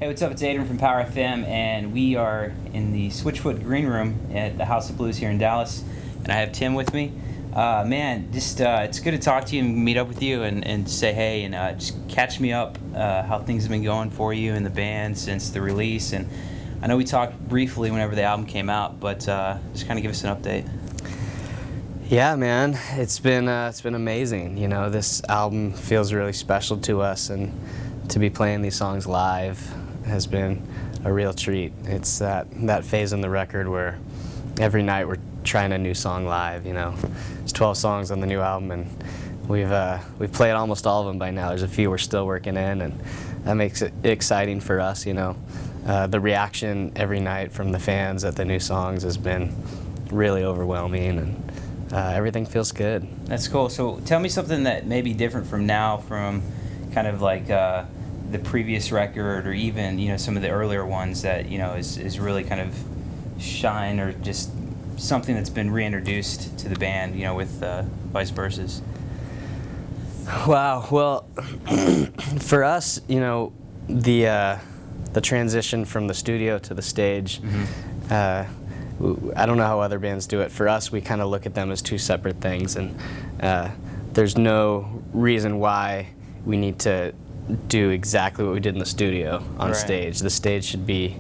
Hey, what's up? It's Adrian from Power FM, and we are in the Switchfoot Green Room at the House of Blues here in Dallas. And I have Tim with me. Man, just it's good to talk to you and meet up with you and say hey and just catch me up how things have been going for you and the band since the release. And I know we talked briefly whenever the album came out, but just kind of give us an update. Yeah, man, it's been amazing. You know, this album feels really special to us, and to be playing these songs live has been a real treat. It's that phase in the record where every night we're trying a new song live. You know, there's 12 songs on the new album, and we've played almost all of them by now. There's a few we're still working in, and that makes it exciting for us. You know, the reaction every night from the fans at the new songs has been really overwhelming, and everything feels good. That's cool. So tell me something that may be different from now, from kind of like the previous record, or even some of the earlier ones that is really kind of shine, or just something that's been reintroduced to the band, with vice versa. Wow. Well, for us, the transition from the studio to the stage. Mm-hmm. I don't know how other bands do it. For us, we kind of look at them as two separate things, and there's no reason why we need to do exactly what we did in the studio on stage. The stage should be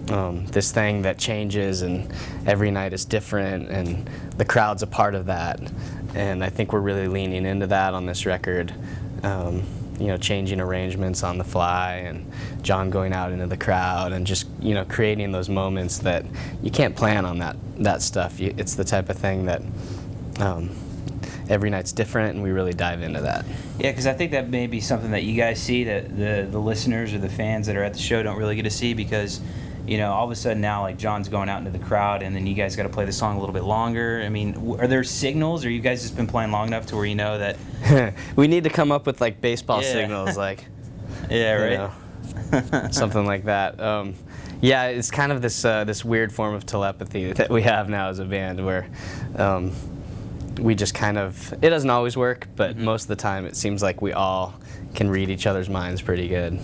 this thing that changes, and every night is different, and the crowd's a part of that. And I think we're really leaning into that on this record. Changing arrangements on the fly, and John going out into the crowd, and just creating those moments that you can't plan on that stuff. It's the type of thing that every night's different, and we really dive into that. Yeah, because I think that may be something that you guys see that the listeners or the fans that are at the show don't really get to see, because all of a sudden now, like, John's going out into the crowd, and then you guys got to play the song a little bit longer. I mean, are there signals, or you guys just been playing long enough to where you know that we need to come up with like baseball signals, like something like that. Yeah, it's kind of this weird form of telepathy that we have now as a band, where we just kind of, it doesn't always work, but most of the time it seems like we all can read each other's minds pretty good.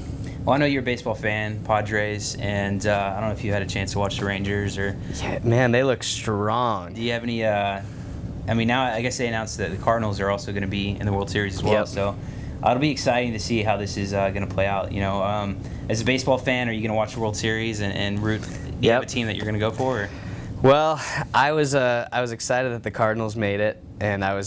Well, I know you're a baseball fan, Padres, and I don't know if you had a chance to watch the Rangers or. Yeah, man, they look strong. Do you have any? Now I guess they announced that the Cardinals are also going to be in the World Series as well. Yep. So it'll be exciting to see how this is going to play out. As a baseball fan, are you going to watch the World Series and root? Do you have a team that you're going to go for? Or? Well, I was excited that the Cardinals made it, and I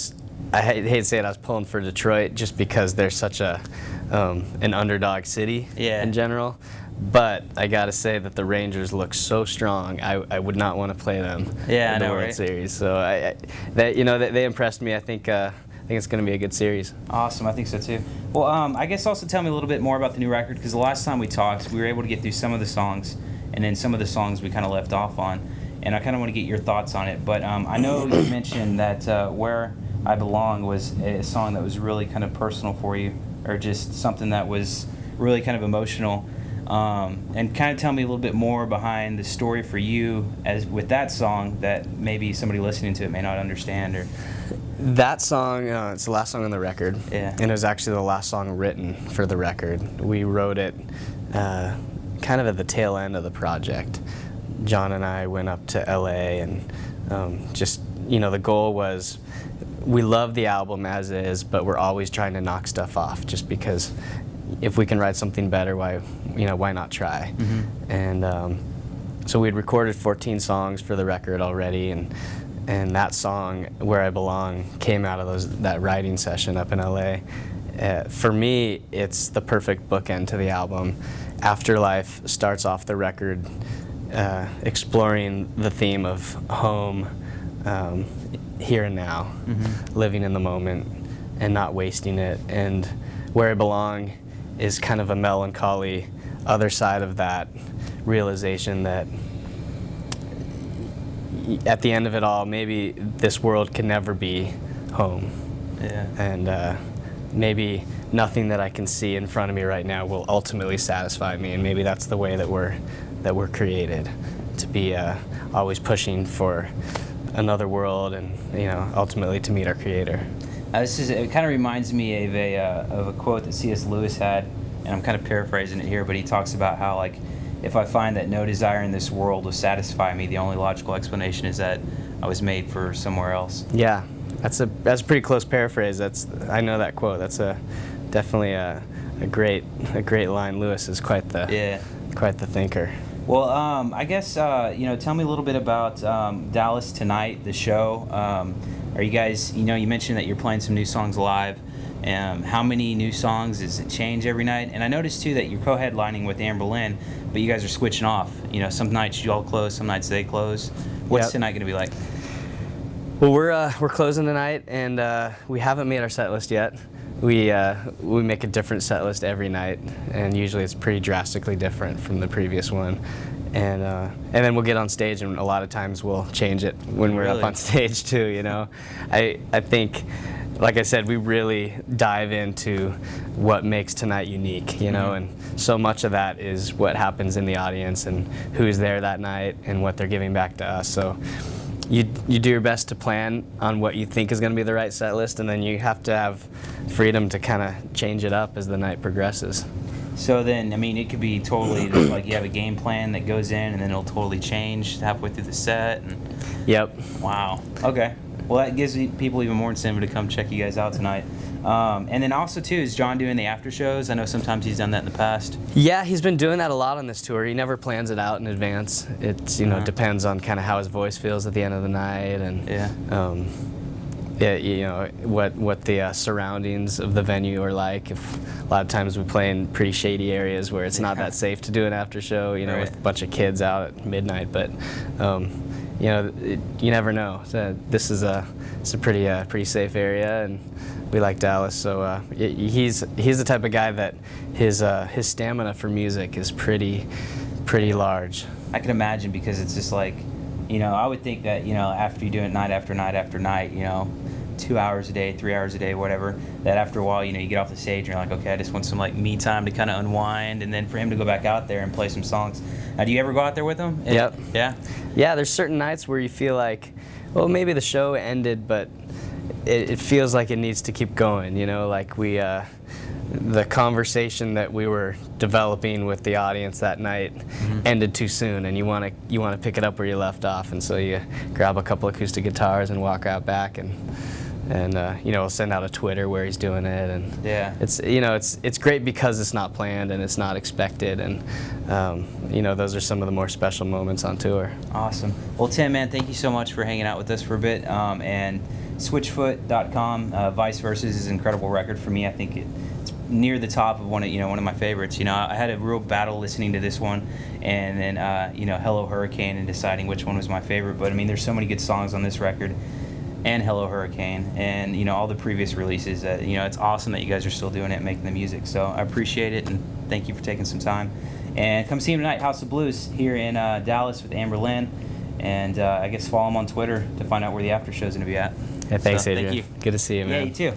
hate to say it, I was pulling for Detroit just because they're such an underdog city in general. But I got to say that the Rangers look so strong. I would not want to play them in the World Series. So they impressed me. I think it's going to be a good series. Awesome, I think so too. Well, I guess also tell me a little bit more about the new record, because the last time we talked, we were able to get through some of the songs, and then some of the songs we kind of left off on. And I kind of want to get your thoughts on it. But I know you mentioned that Where I Belong was a song that was really kind of personal for you, or just something that was really kind of emotional. And kind of tell me a little bit more behind the story for you as with that song that maybe somebody listening to it may not understand. Or that song, it's the last song on the record, and it was actually the last song written for the record. We wrote it kind of at the tail end of the project. John and I went up to LA, and the goal was, we love the album as is, but we're always trying to knock stuff off, just because if we can write something better, why not try? Mm-hmm. And so we'd recorded 14 songs for the record already, and that song, Where I Belong, came out of that writing session up in LA. For me, it's the perfect bookend to the album. Afterlife starts off the record exploring the theme of home, here and now, living in the moment and not wasting it. And Where I Belong is kind of a melancholy other side of that realization that at the end of it all, maybe this world can never be home. Yeah. And maybe nothing that I can see in front of me right now will ultimately satisfy me, and maybe that's the way that we're created, to be always pushing for another world, and ultimately to meet our Creator. It kind of reminds me of a quote that C.S. Lewis had, and I'm kind of paraphrasing it here, but he talks about how, like, if I find that no desire in this world will satisfy me, the only logical explanation is that I was made for somewhere else. Yeah, that's a pretty close paraphrase. I know that quote. That's definitely a great line. Lewis is quite the thinker. Well, I guess tell me a little bit about Dallas Tonight, the show. Are you guys? You mentioned that you're playing some new songs live. How many new songs? Does it change every night? And I noticed too that you're co-headlining with Amber Lynn, but you guys are switching off. Some nights you all close, some nights they close. What's tonight going to be like? Well, we're closing tonight, and we haven't made our set list yet. We make a different set list every night, and usually it's pretty drastically different from the previous one. And then we'll get on stage, and a lot of times we'll change it when we're up on stage too. I think, like I said, we really dive into what makes tonight unique, and so much of that is what happens in the audience and who's there that night and what they're giving back to us. So you do your best to plan on what you think is going to be the right set list, and then you have to have freedom to kind of change it up as the night progresses. So then, it could be totally like you have a game plan that goes in, and then it'll totally change halfway through the set. Yep. Wow. Okay. Well, that gives people even more incentive to come check you guys out tonight. And then also, too, is John doing the after shows? I know sometimes he's done that in the past. Yeah, he's been doing that a lot on this tour. He never plans it out in advance. It depends on kind of how his voice feels at the end of the night, and what the surroundings of the venue are like. If a lot of times we play in pretty shady areas where it's not that safe to do an after show, with a bunch of kids out at midnight. But you never know. So it's a pretty safe area, and we like Dallas. So he's the type of guy that his stamina for music is pretty large. I can imagine, because it's just like, I would think that after you do it night after night after night, 2 hours a day, 3 hours a day, whatever, that after a while, you get off the stage and you're like, okay, I just want some me time to kind of unwind, and then for him to go back out there and play some songs. Do you ever go out there with him? Yep. Yeah? Yeah, there's certain nights where you feel like, well, maybe the show ended, but it feels like it needs to keep going, like the conversation that we were developing with the audience that night ended too soon, and you want to pick it up where you left off, and so you grab a couple acoustic guitars and walk out back, and we'll send out a Twitter where he's doing it, and it's great because it's not planned and it's not expected, and those are some of the more special moments on tour. Awesome. Well, Tim, man, thank you so much for hanging out with us for a bit. And Switchfoot.com, Vice Versa's is an incredible record for me. I think it's near the top of one of my favorites. I had a real battle listening to this one, and then Hello Hurricane, and deciding which one was my favorite. But there's so many good songs on this record, and Hello Hurricane, and all the previous releases. It's awesome that you guys are still doing it, making the music. So I appreciate it, and thank you for taking some time. And come see him tonight, House of Blues, here in Dallas with Amber Lynn. And I guess follow him on Twitter to find out where the after show is going to be at. Yeah, thanks, so, Adrian. Thank you. Good to see you, man. Yeah, you too.